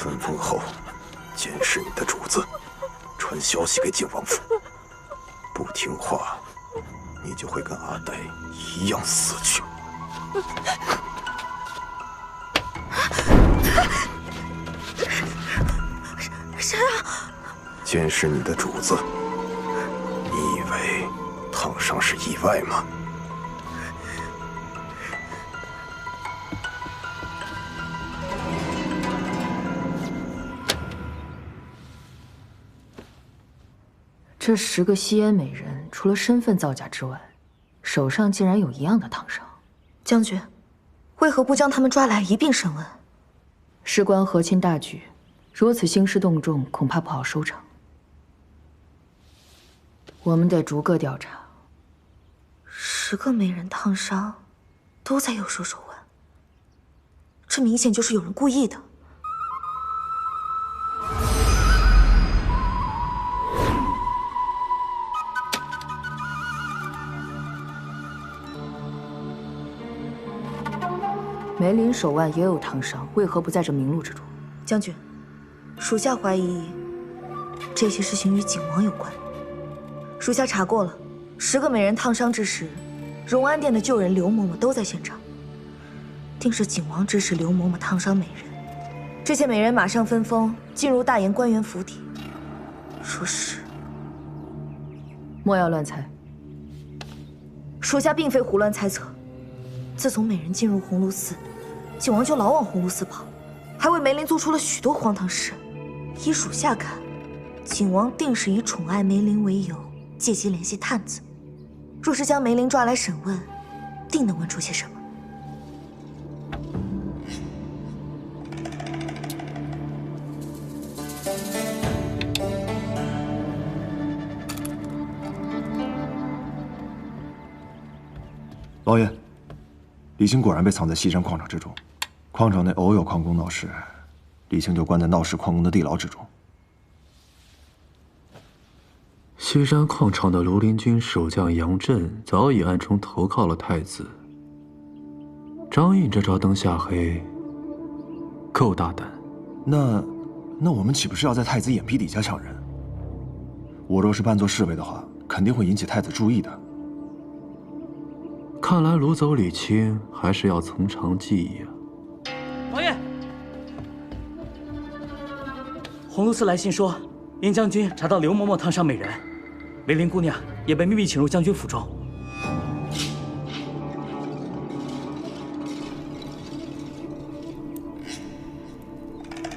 分封后，监视你的主子，传消息给景王府。不听话，你就会跟阿呆一样死去。谁啊？监视你的主子。你以为烫伤是意外吗？这10个吸烟美人，除了身份造假之外，手上竟然有一样的烫伤。将军，为何不将他们抓来一并审问？事关和亲大局，如此兴师动众，恐怕不好收场。我们得逐个调查。10个美人烫伤，都在右手手腕，这明显就是有人故意的。梅林手腕也有烫伤，为何不在这明录之中？将军，属下怀疑这些事情与景王有关。属下查过了，10个美人烫伤之时，荣安殿的旧人刘嬷嬷都在现场，定是景王指使刘嬷嬷烫伤美人。这些美人马上分封进入大研官员府邸。说是，莫要乱猜。属下并非胡乱猜测。自从美人进入鸿胪寺，景王就老往鸿胪寺跑，还为梅林做出了许多荒唐事。依属下看，景王定是以宠爱梅林为由，借机联系探子。若是将梅林抓来审问，定能问出些什么。老爷，李青果然被藏在西山矿场之中，矿场内偶有矿工闹事，李青就关在闹事矿工的地牢之中。西山矿场的庐陵军守将杨震早已暗中投靠了太子。张印这招灯下黑，够大胆。那我们岂不是要在太子眼皮底下抢人？我若是扮作侍卫的话，肯定会引起太子注意的。看来掳走李青还是要从长计议啊。王爷，鸿胪寺来信说，殷将军查到刘嬷嬷烫伤美人，梅林姑娘也被秘密请入将军府中。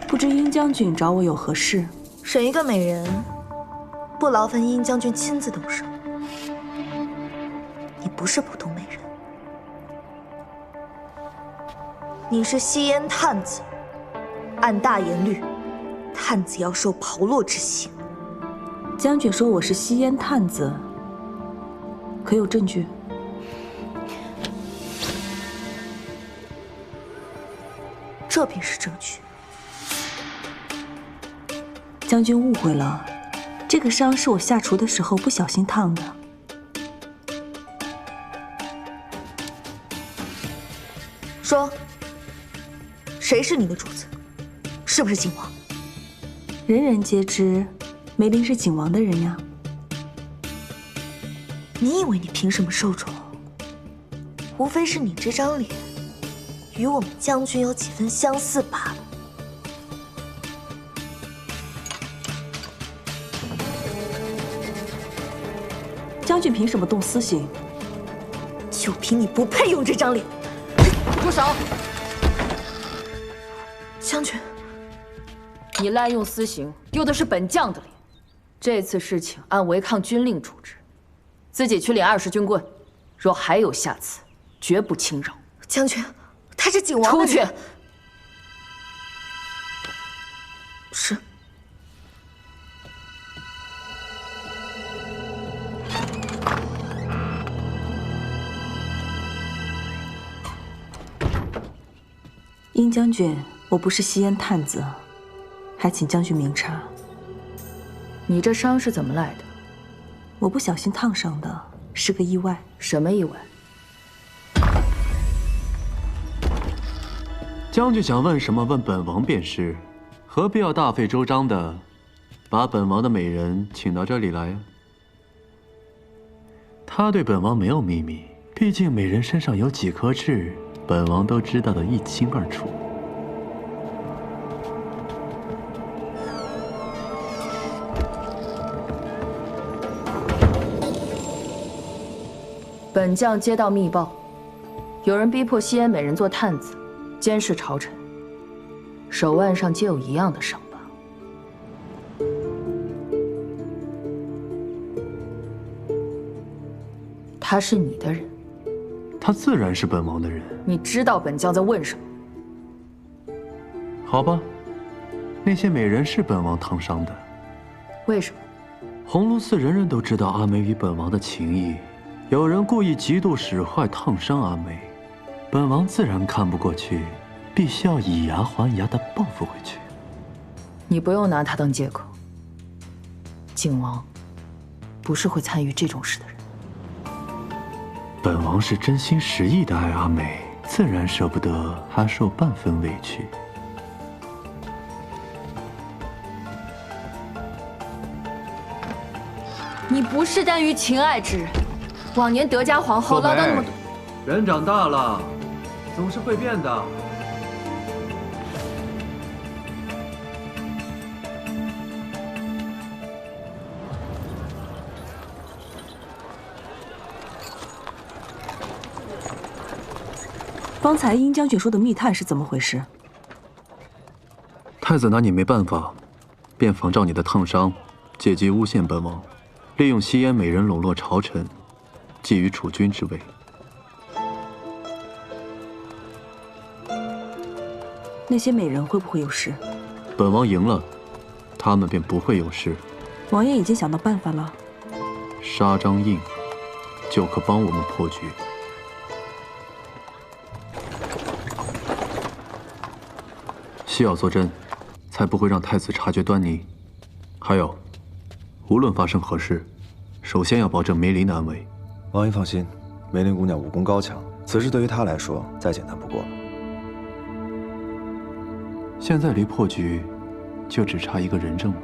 不知殷将军找我有何事？审一个美人，不劳烦殷将军亲自动手。你不是普通美人，你是吸烟探子。按大严律，探子要受炮烙之刑。将军说我是吸烟探子，可有证据？这便是证据。将军误会了，这个伤是我下厨的时候不小心烫的。说，谁是你的主子？是不是景王？人人皆知，梅林是景王的人呀。你以为你凭什么受宠？无非是你这张脸与我们将军有几分相似罢了。将军凭什么动私刑？就凭你不配用这张脸！住手！将军，你滥用私刑，丢的是本将的脸。这次事情按违抗军令处置，自己去领20军棍。若还有下次，绝不轻饶。将军，他是景王的人。出去。是。殷将军，我不是吸烟探子，还请将军明察。你这伤是怎么来的？我不小心烫伤的，是个意外。什么意外？将军想问什么，问本王便是。何必要大费周章的把本王的美人请到这里来？他对本王没有秘密，毕竟美人身上有几颗痣，本王都知道得一清二楚。本将接到密报，有人逼迫西安美人做探子，监视朝臣，手腕上皆有一样的伤疤。他是你的人，他自然是本王的人。你知道本将在问什么？好吧，那些美人是本王烫伤的。为什么？鸿胪寺人人都知道阿梅与本王的情谊。有人故意嫉妒使坏，烫伤阿梅，本王自然看不过去，必须要以牙还牙的报复回去。你不用拿他当借口。景王不是会参与这种事的人。本王是真心实意的爱阿梅，自然舍不得她受半分委屈。你不是耽于情爱之人。往年德家皇后唠叨那么多，人长大了，总是会变的。方才殷将军说的密探是怎么回事？太子拿你没办法，便仿照你的烫伤，借机诬陷本王，利用西燕美人笼络朝臣。觊觎储君之位，那些美人会不会有事？本王赢了，他们便不会有事。王爷已经想到办法了，杀张印就可帮我们破局。需要坐镇，才不会让太子察觉端倪。还有，无论发生何事，首先要保证梅林的安危。王爷放心，梅林姑娘武功高强，此事对于她来说再简单不过了。现在离破局就只差一个人证了，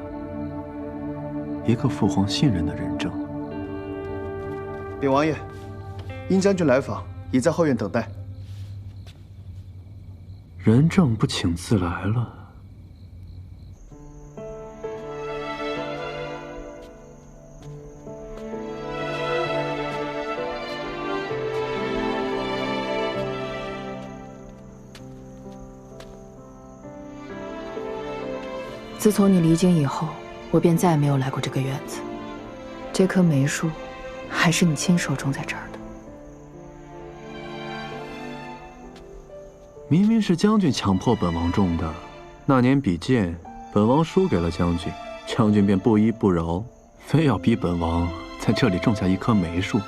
一个父皇信任的人证。禀王爷，殷将军来访，已在后院等待。人证不请自来了。自从你离京以后，我便再也没有来过这个院子。这棵梅树，还是你亲手种在这儿的。明明是将军强迫本王种的。那年比剑，本王输给了将军，将军便不依不饶，非要逼本王在这里种下一棵梅树。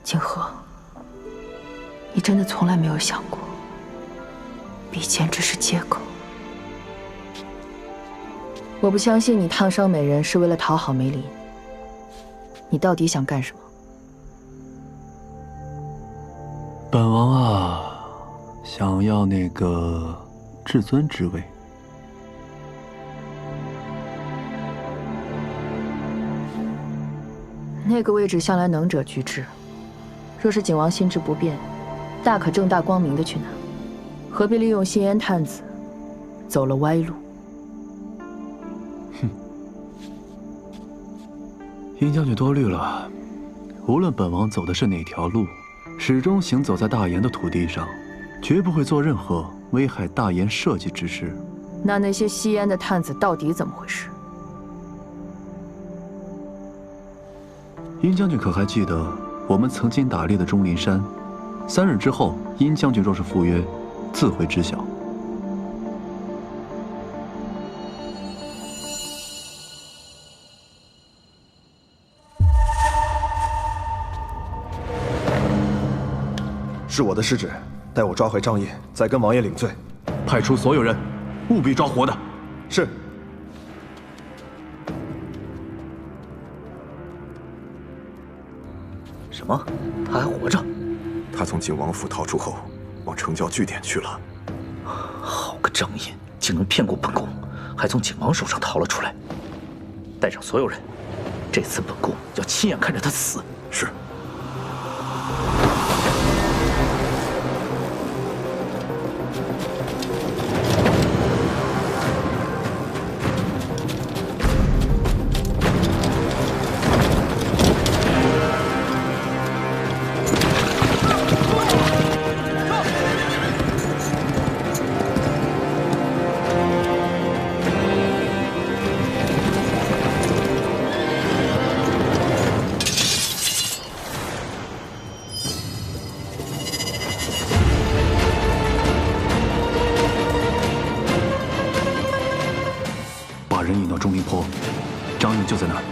景和，你真的从来没有想过？比剑只是借口。我不相信你烫伤美人是为了讨好梅林。你到底想干什么？本王啊，想要那个至尊之位。那个位置向来能者居之。若是景王心智不变，大可正大光明的去拿。何必利用西燕探子走了歪路？哼，殷将军多虑了。无论本王走的是哪条路，始终行走在大燕的土地上，绝不会做任何危害大燕社稷之事。那些西燕的探子到底怎么回事？殷将军可还记得我们曾经打猎的钟灵山？3日之后，殷将军若是赴约，自会知晓。是我的失职，待我抓回张印，再跟王爷领罪。派出所有人，务必抓活的。是。什么？他还活着？他从景王府逃出后，往城郊据点去了。好个张印，竟能骗过本宫，还从景王手上逃了出来。带上所有人，这次本宫要亲眼看着他死。是。钟灵坡，张印就在那儿。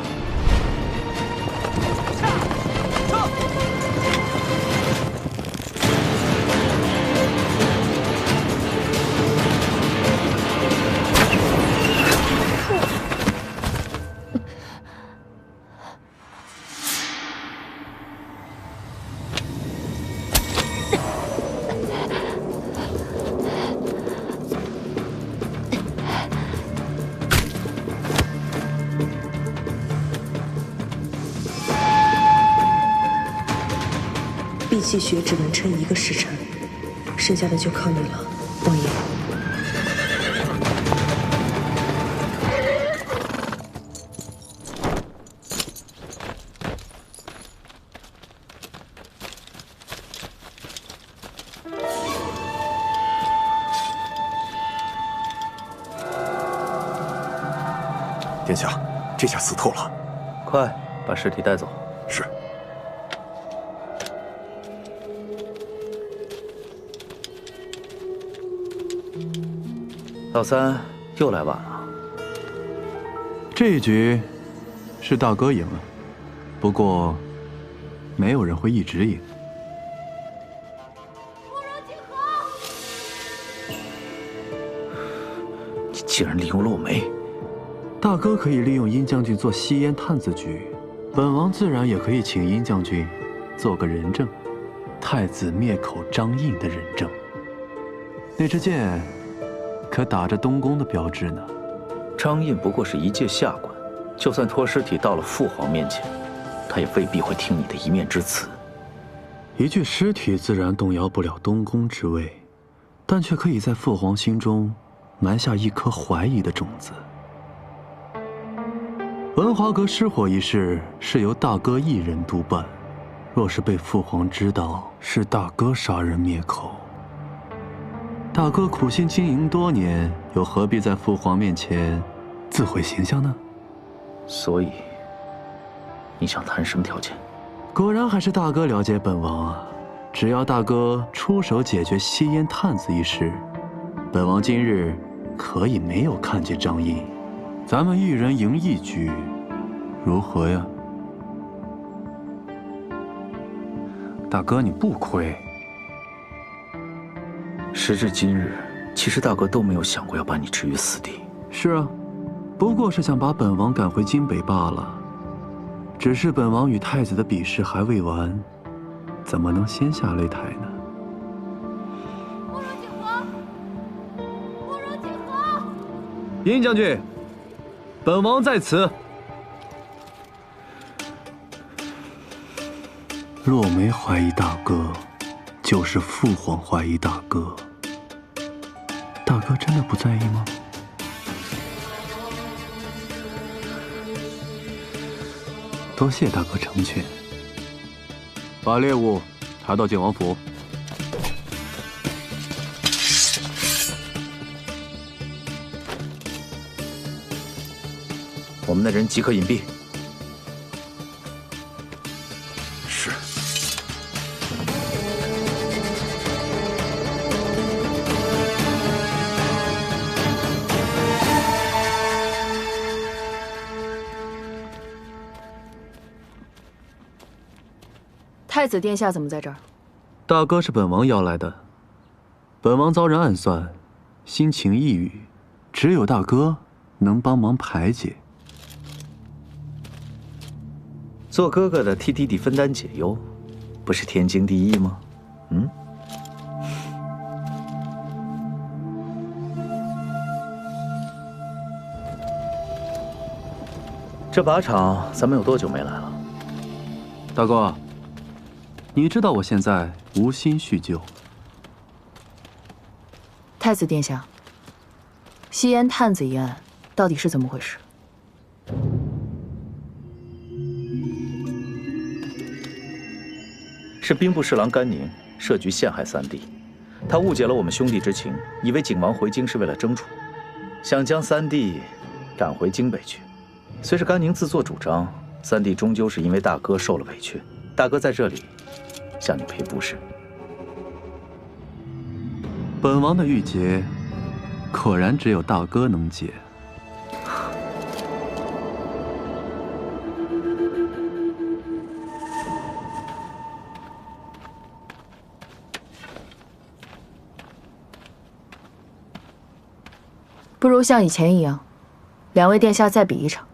碧气血只能撑1个时辰，剩下的就靠你了，王爷。殿下，这下死透了。快把尸体带走。是。老三又来晚了。这一局是大哥赢了，不过没有人会一直赢。你竟然利用了我梅！大哥可以利用殷将军做吸烟探子局，本王自然也可以请殷将军做个人证，太子灭口张印的人证。那支箭可打着东宫的标志呢。张印不过是一介下官，就算拖尸体到了父皇面前，他也未必会听你的一面之词。一具尸体自然动摇不了东宫之位，但却可以在父皇心中埋下一颗怀疑的种子。文华阁失火一事是由大哥一人督办，若是被父皇知道是大哥杀人灭口，大哥苦心经营多年，又何必在父皇面前自毁形象呢？所以，你想谈什么条件？果然还是大哥了解本王啊！只要大哥出手解决吸烟探子一事，本王今日可以没有看见张印，咱们一人赢1局，如何呀？大哥，你不亏。时至今日，其实大哥都没有想过要把你置于死地。是啊，不过是想把本王赶回京北罢了。只是本王与太子的比试还未完，怎么能先下擂台呢？不如景和，不如景和。殷将军，本王在此。若没怀疑大哥，就是父皇怀疑大哥。大哥真的不在意吗？多谢大哥成全。把猎物抬到靖王府。我们的人即刻隐蔽。是。太子殿下怎么在这儿？大哥是本王邀来的。本王遭人暗算，心情抑郁，只有大哥能帮忙排解。做哥哥的替弟弟分担解忧，不是天经地义吗？这靶场咱们有多久没来了？大哥，你知道我现在无心叙旧。太子殿下，西烟探子一案到底是怎么回事？是兵部侍郎甘宁设局陷害三弟，他误解了我们兄弟之情，以为景王回京是为了争宠，想将三弟赶回京北去。虽是甘宁自作主张，三弟终究是因为大哥受了委屈。大哥在这里向你赔不是。本王的郁结，果然只有大哥能解。不如像以前一样，两位殿下再比一场。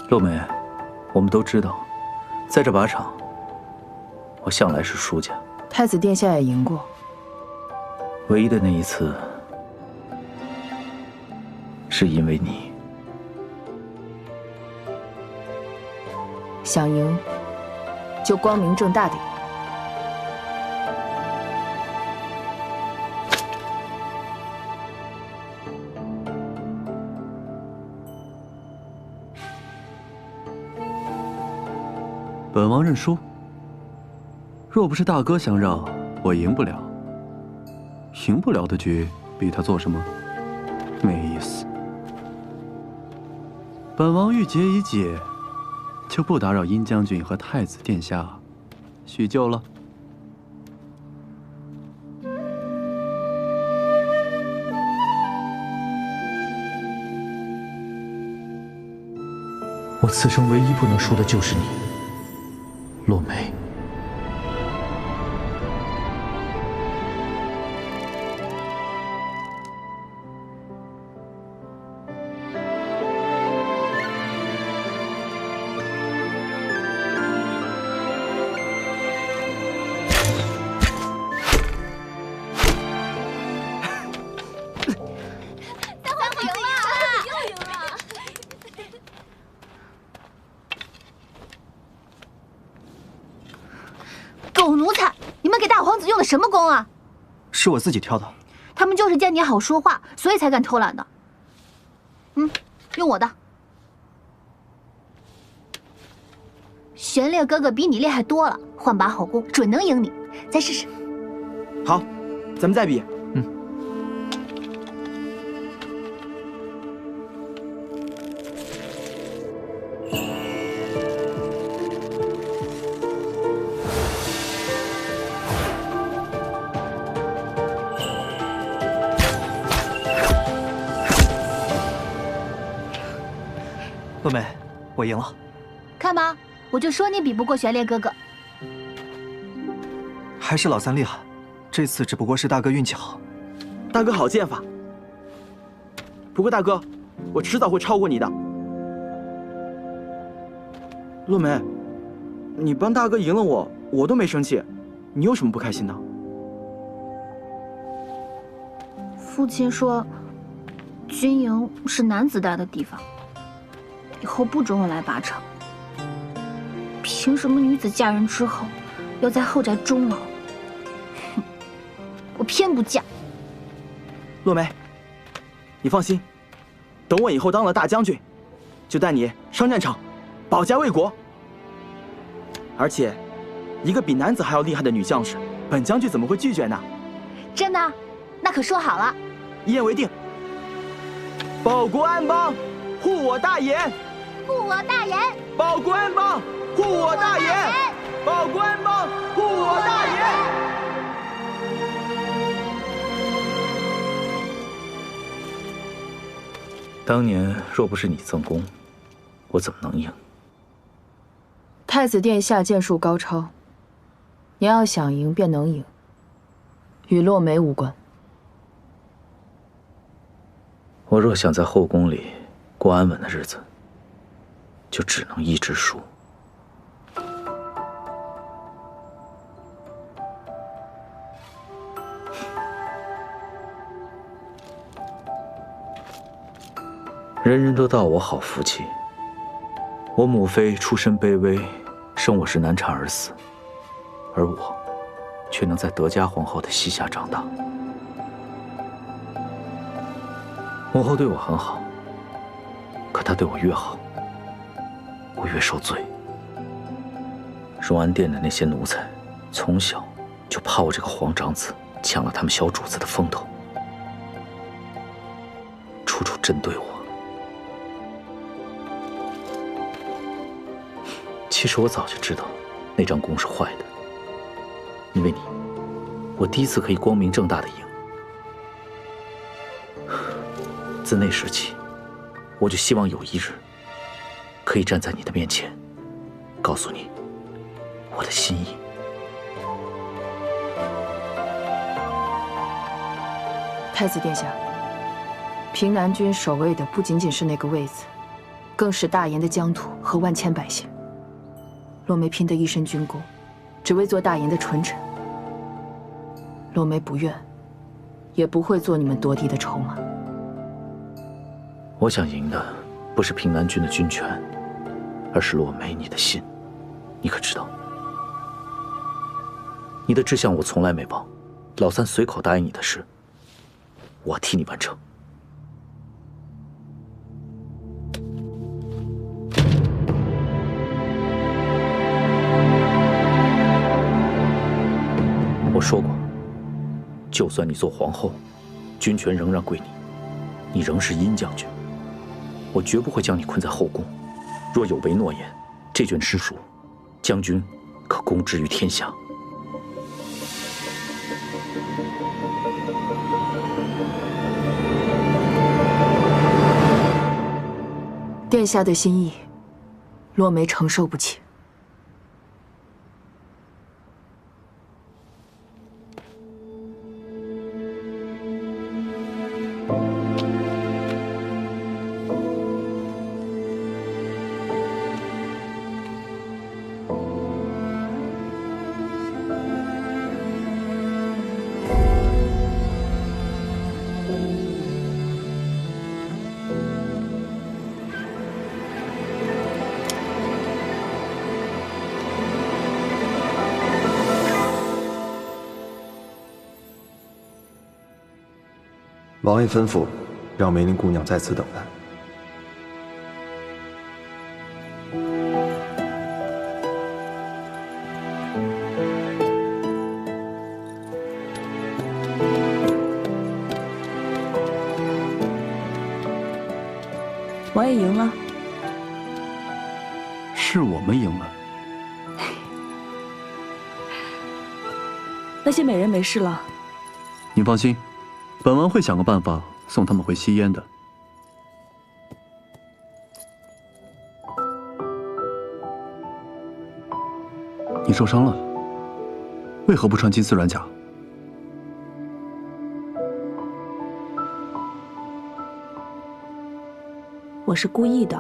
洛梅，我们都知道，在这靶场，我向来是输家。太子殿下也赢过，唯一的那一次，是因为你。想赢，就光明正大的赢。本王认输。若不是大哥相让，我赢不了。赢不了的局，逼他做什么？没意思。本王郁结已解，就不打扰殷将军和太子殿下叙旧了。我此生唯一不能输的就是你，洛梅。狗奴才！你们给大皇子用的什么弓啊？是我自己挑的。他们就是见你好说话，所以才敢偷懒的。用我的。玄烈哥哥比你厉害多了，换把好弓，准能赢你。再试试。好，咱们再比。洛梅，我赢了。看吧，我就说你比不过玄烈哥哥。还是老三厉害，这次只不过是大哥运气好。大哥好剑法。不过大哥，我迟早会超过你的。洛梅，你帮大哥赢了我，我都没生气，你有什么不开心的？父亲说，军营是男子大的地方。以后不准我来靶场。凭什么女子嫁人之后要在后宅终老？哼，我偏不嫁。洛梅，你放心，等我以后当了大将军，就带你上战场，保家卫国。而且，一个比男子还要厉害的女将士，本将军怎么会拒绝呢？真的？那可说好了。一言为定。保国安邦，护我大言。护我大言，保国安邦，护我大言，保国安邦，护我大言。当年若不是你赠功，我怎么能赢？太子殿下剑术高超，你要想赢便能赢，与洛梅无关。我若想在后宫里过安稳的日子，就只能一直输。人人都道我好福气。我母妃出身卑微，生我时难产而死，而我却能在德嘉皇后的膝下长大。母后对我很好，可她对我越好，我越受罪。荣安殿的那些奴才，从小就怕我这个皇长子抢了他们小主子的风头，处处针对我。其实我早就知道那张弓是坏的，因为你，我第一次可以光明正大的赢。自那时起，我就希望有一日可以站在你的面前，告诉你我的心意。太子殿下，平南军守卫的不仅仅是那个位子，更是大炎的疆土和万千百姓。落梅拼得一身军功，只为做大炎的纯臣。落梅不愿，也不会做你们夺嫡的筹码。我想赢的不是平南军的军权，而是落梅你的心。你可知道？你的志向我从来没忘，老三随口答应你的事，我替你完成。我说过，就算你做皇后，军权仍然归你，你仍是殷将军，我绝不会将你困在后宫。若有违诺言，这卷诗书，将军可公之于天下。殿下的心意，落梅承受不起。王爷吩咐，让梅林姑娘在此等待。王爷赢了，是我们赢了。那些美人没事了。您放心。本王会想个办法送他们回西燕的。你受伤了，为何不穿金丝软甲？我是故意的，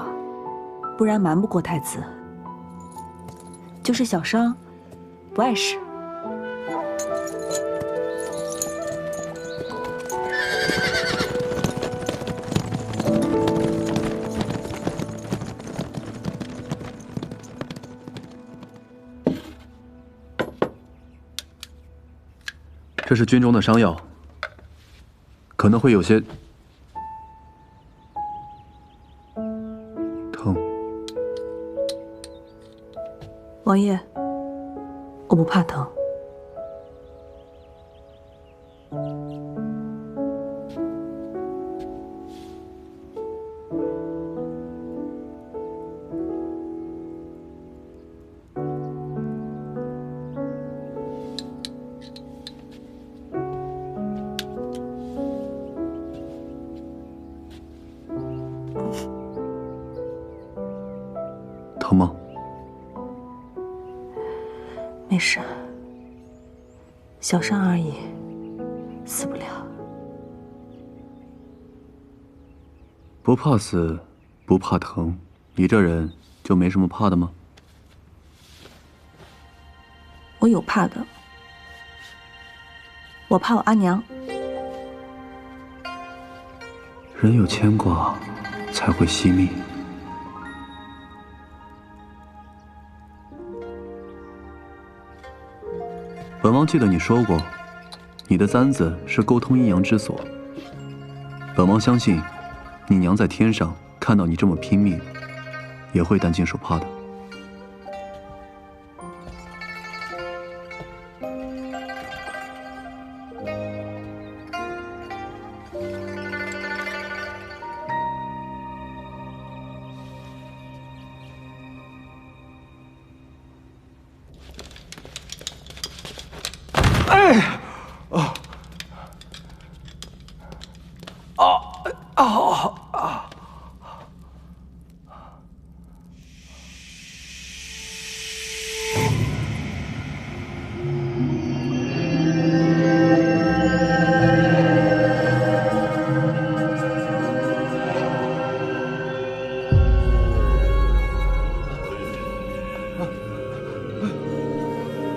不然瞒不过太子。就是小伤，不碍事。这是军中的伤药，可能会有些疼。王爷，我不怕疼。疼吗？没事，小伤而已，死不了。不怕死，不怕疼，你这人就没什么怕的吗？我有怕的，我怕我阿娘。人有牵挂，才会熄灭。本王记得你说过，你的簪子是沟通阴阳之所。本王相信，你娘在天上看到你这么拼命，也会担惊受怕的。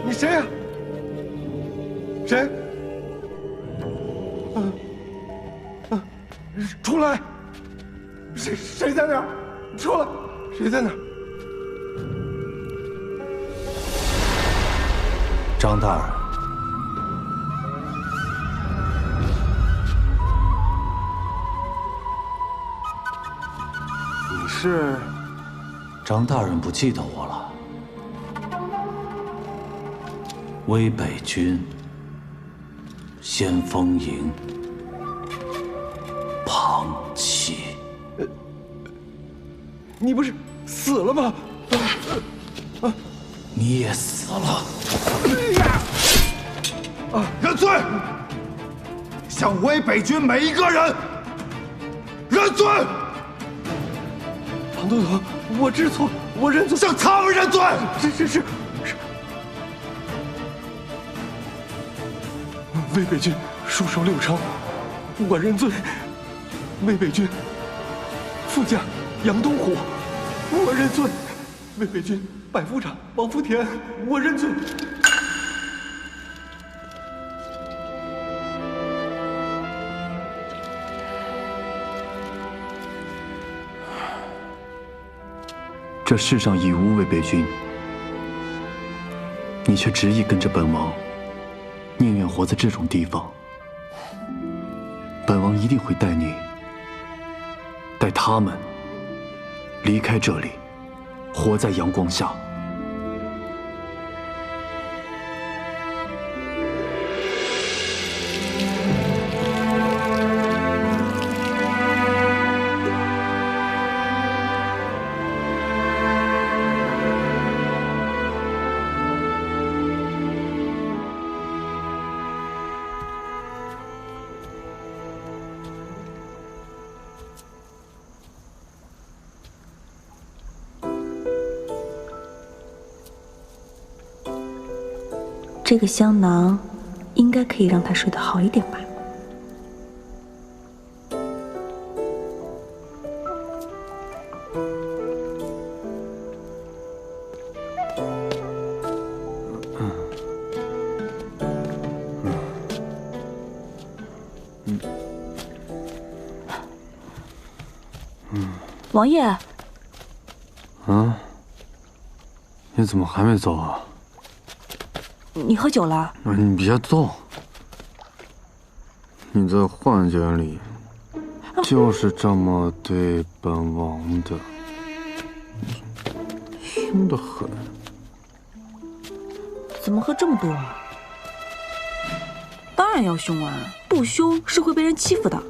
你谁呀？谁？出来！谁在那儿？出来！谁在那儿？张大人，你是？张大人不记得我了。威北军，先锋营，庞七。你不是死了吗？你也死了。认罪！向威北军每一个人认罪！庞都头，我知错，我认罪。向他们认罪！是。魏北军戍守六城，我认罪。魏北军副将杨东虎，我认罪。魏北军百夫长王福田，我认罪。这世上已无魏北军，你却执意跟着本王，宁愿活在这种地方。本王一定会带你，带他们离开这里，活在阳光下。这个香囊应该可以让他睡得好一点吧。王爷。你怎么还没走啊？你喝酒了？你别动！你在幻觉里就是这么对本王的，凶得很。怎么喝这么多啊？当然要凶啊，不凶是会被人欺负的。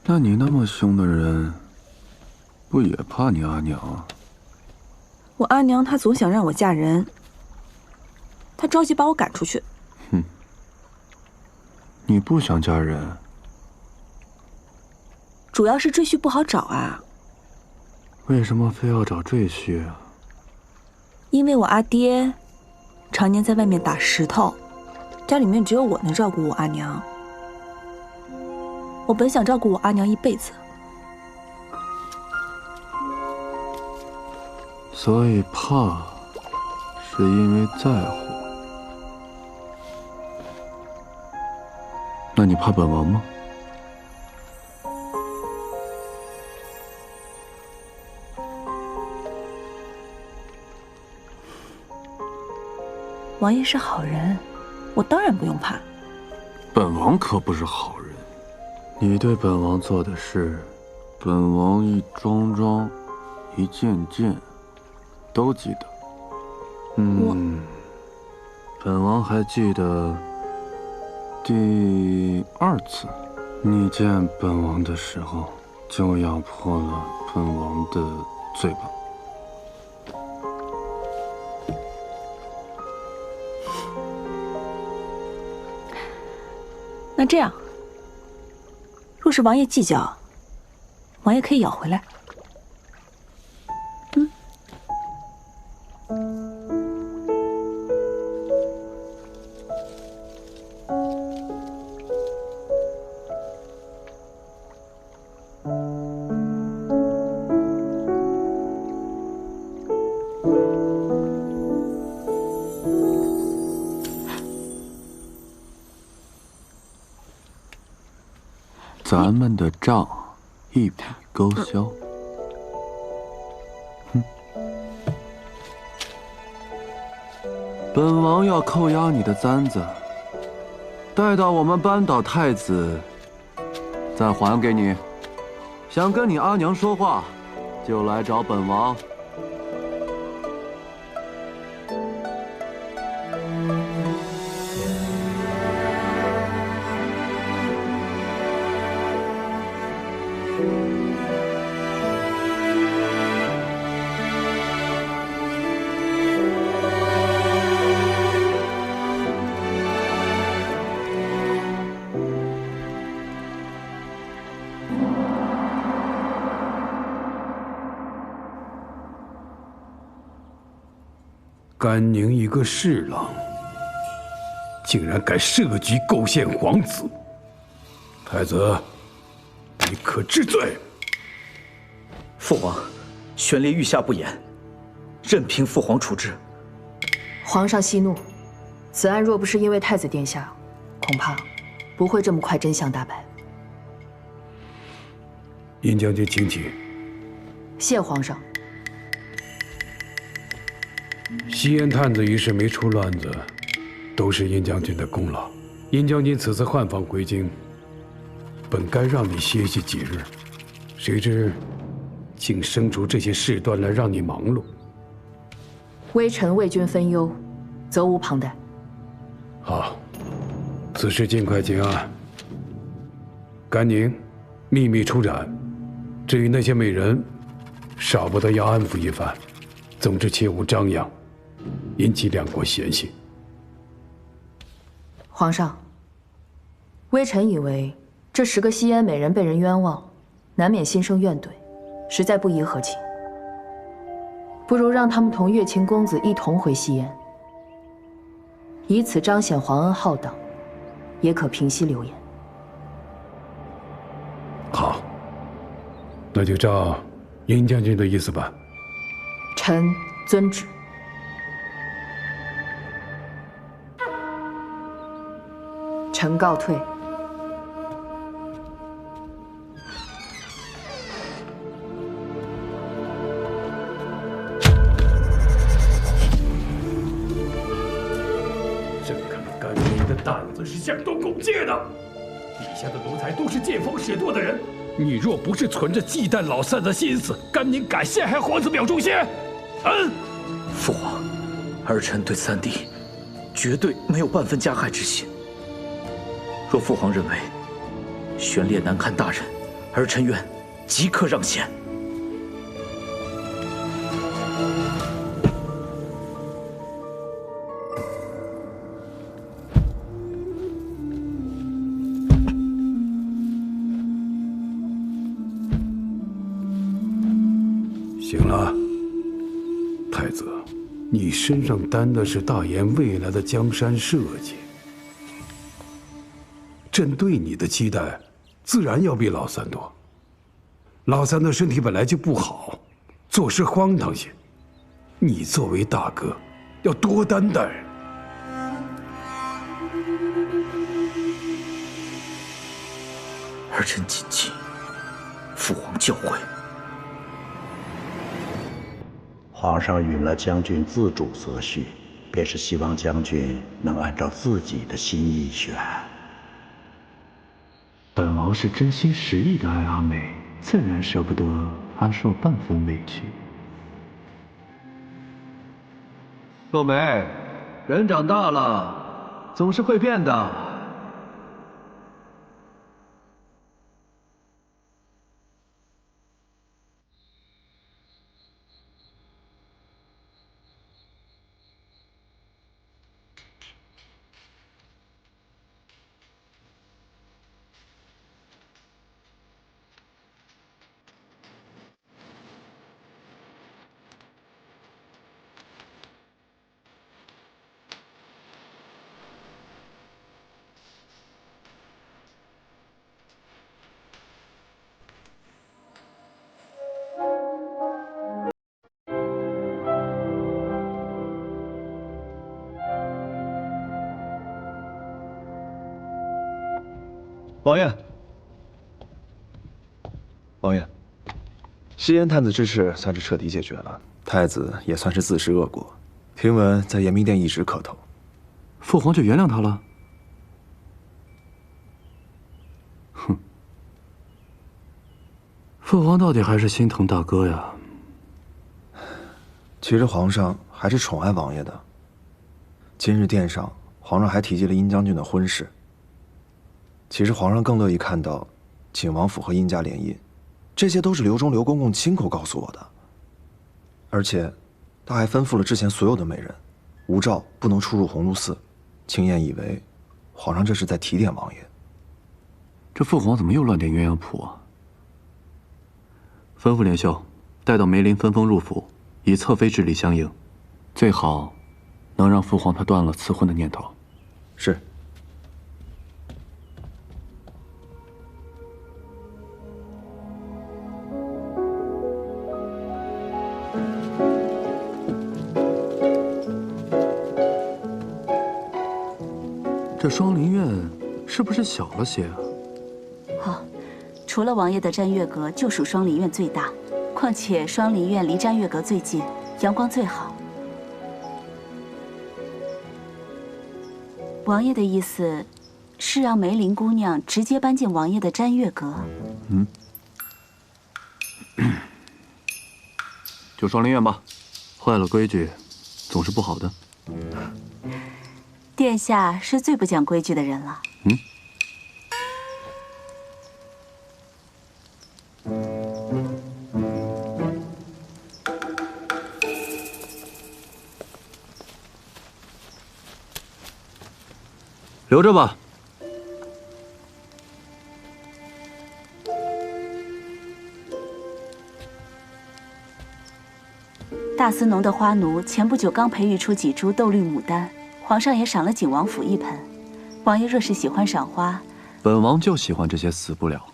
那你那么凶的人，不也怕你阿娘啊？我阿娘她总想让我嫁人，她着急把我赶出去。哼，你不想嫁人？主要是赘婿不好找啊。为什么非要找赘婿啊？因为我阿爹常年在外面打石头，家里面只有我能照顾我阿娘。我本想照顾我阿娘一辈子，所以怕是因为在乎。那你怕本王吗？王爷是好人，我当然不用怕。本王可不是好人，你对本王做的事，本王一桩桩、一件件都记得。本王还记得第2次你见本王的时候，就咬破了本王的嘴巴。那这样，若是王爷计较，王爷可以咬回来。咱们的账一笔勾销。本王要扣押你的簪子，待到我们扳倒太子，再还给你。想跟你阿娘说话，就来找本王。甘宁一个侍郎，竟然敢设局构陷皇子，太子，你可治罪？父皇，玄烈御下不言，任凭父皇处置。皇上息怒，此案若不是因为太子殿下，恐怕不会这么快真相大白。殷将军，请起。谢皇上。西燕探子一事没出乱子，都是殷将军的功劳。殷将军此次换访回京，本该让你歇息几日，谁知竟生出这些事端来让你忙碌。微臣为君分忧，责无旁贷。好，此事尽快结案。甘宁，秘密出斩。至于那些美人，少不得要安抚一番。总之切勿张扬，引起两国嫌隙。皇上，微臣以为这10个西燕美人被人冤枉，难免心生怨怼，实在不宜和情。不如让他们同乐清公子一同回西燕，以此彰显皇恩浩荡，也可平息流言。好，那就照殷将军的意思办。臣遵旨。臣告退。朕看甘宁的胆子是相当够借的。底下的奴才都是见风使舵的人，你若不是存着忌惮老三的心思，甘宁敢陷害皇子表忠心？父皇，儿臣对三弟绝对没有半分加害之心。若父皇认为玄烈难堪大人，儿臣愿即刻让贤。行了，太子，你身上担的是大燕未来的江山社稷，朕对你的期待，自然要比老三多。老三的身体本来就不好，做事荒唐些，你作为大哥，要多担待。儿臣谨记父皇教诲。皇上允了将军自主择婿，便是希望将军能按照自己的心意选。本王是真心实意的爱阿美，自然舍不得她受半分委屈。洛梅，人长大了，总是会变的。王爷，王爷，西燕探子之事算是彻底解决了，太子也算是自食恶果。听闻在延明殿一直磕头，父皇就原谅他了？哼，父皇到底还是心疼大哥呀。其实皇上还是宠爱王爷的。今日殿上，皇上还提及了殷将军的婚事。其实皇上更乐意看到景王府和殷家联姻，这些都是刘忠刘公公亲口告诉我的。而且，他还吩咐了之前所有的美人，无诏不能出入鸿胪寺。青燕以为，皇上这是在提点王爷。这父皇怎么又乱点鸳鸯谱啊？吩咐连袖带到梅林分封入府，以侧妃之礼相迎，最好能让父皇他断了赐婚的念头。是。这双林苑是不是小了些啊？哦，除了王爷的瞻月阁，就属双林苑最大。况且双林苑离瞻月阁最近，阳光最好。王爷的意思是让梅林姑娘直接搬进王爷的瞻月阁？嗯，就双林苑吧，坏了规矩，总是不好的。殿下是最不讲规矩的人了。嗯。留着吧。大司农的花奴前不久刚培育出几株豆绿牡丹。皇上也赏了景王府一盆，王爷若是喜欢赏花，本王就喜欢这些死不了。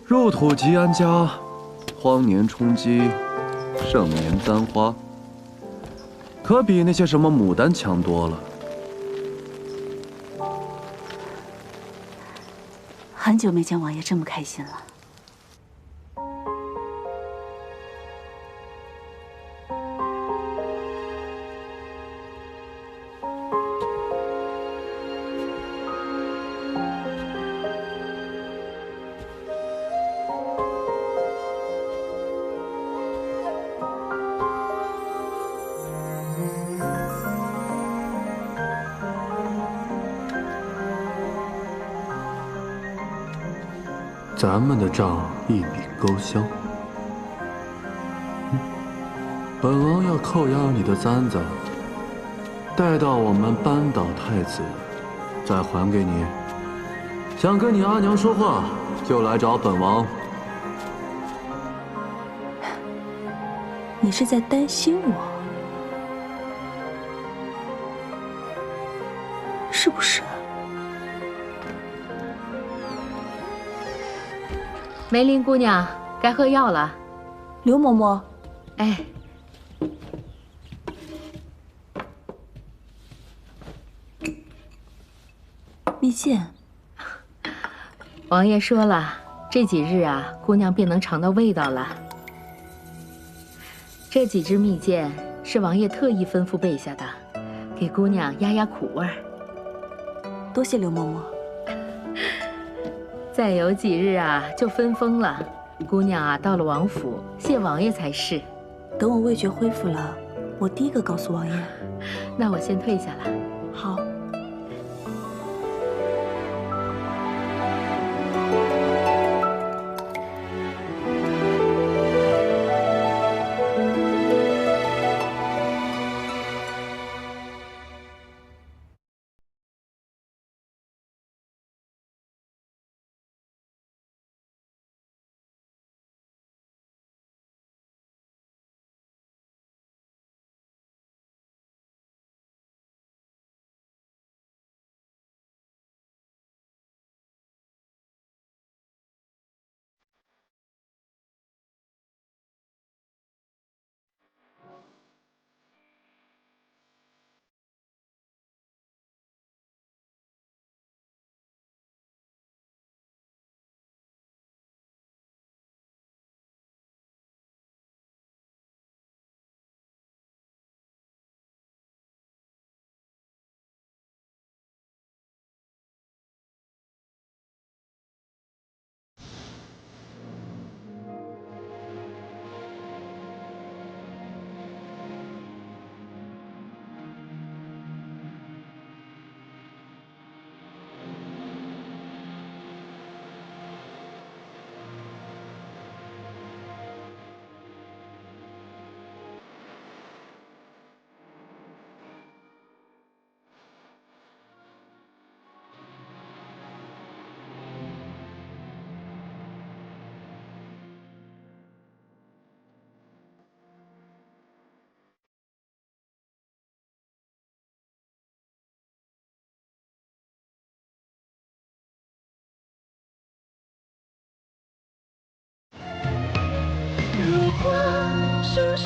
入土即安家，荒年充饥，盛年簪花，可比那些什么牡丹强多了。很久没见王爷这么开心了。咱们的账一笔勾销。本王要扣押你的簪子，待到我们扳倒太子，再还给你。想跟你阿娘说话，就来找本王。你是在担心我，是不是？梅林姑娘，该喝药了。刘嬷嬷，哎，蜜饯。王爷说了，这几日啊，姑娘便能尝到味道了。这几支蜜饯是王爷特意吩咐备下的，给姑娘压压苦味儿。多谢刘嬷嬷。再有几日啊，就分封了。姑娘啊，到了王府谢王爷才是。等我味觉恢复了，我第一个告诉王爷。那我先退下了。好。如果是